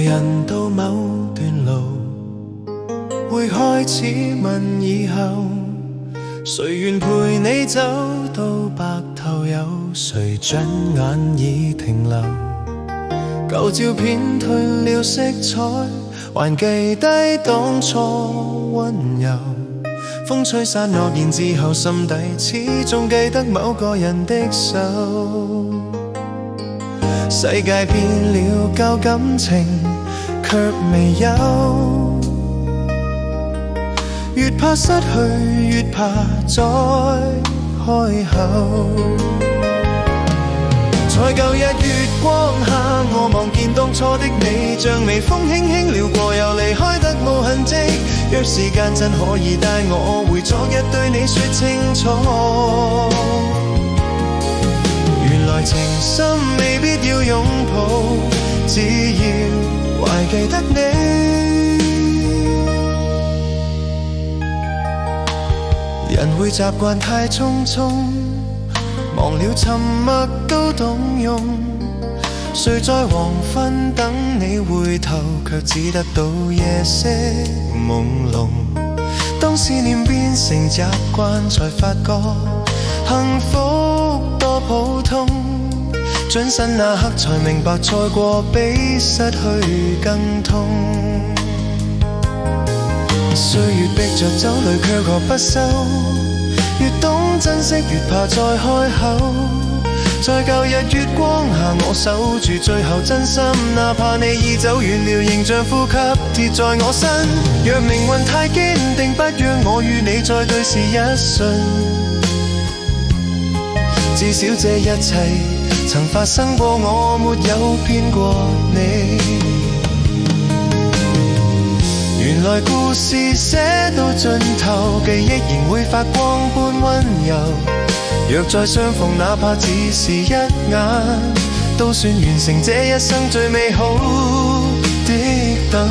人到某段路，會開始問以後，誰願陪你走到白頭？有誰轉眼已停留？舊照片褪了色彩，還記低當初溫柔。風吹散諾言之後，心底始終記得某個人的手。世界變了，舊感情卻未有。越怕失去，越怕再開口。在舊日月光下，我望見當初的你，像微風輕輕撩過，又離開得無痕跡。若時間真可以帶我回昨日，對你說清楚，原來情深未必要擁抱，只要懷記得你。人會習慣太匆匆，忘了沉默都懂用。誰在黃昏等你回頭，卻只得到夜色朦朧。當思念變成習慣，才發覺幸福多普通。轉身那刻才明白，錯過比失去更痛。歲月逼着走淚，卻學不收。越懂珍惜，越怕再開口。在舊日月光下，我守住最後真心，哪怕你已走遠了，仍像呼吸貼在我身。若命運太堅定，不讓我與你再對視一瞬，至少這一切曾發生過，我沒有騙過你。原來故事寫到盡頭，記憶仍會發光般溫柔。若再相逢，哪怕只是一眼，都算完成這一生最美好的等。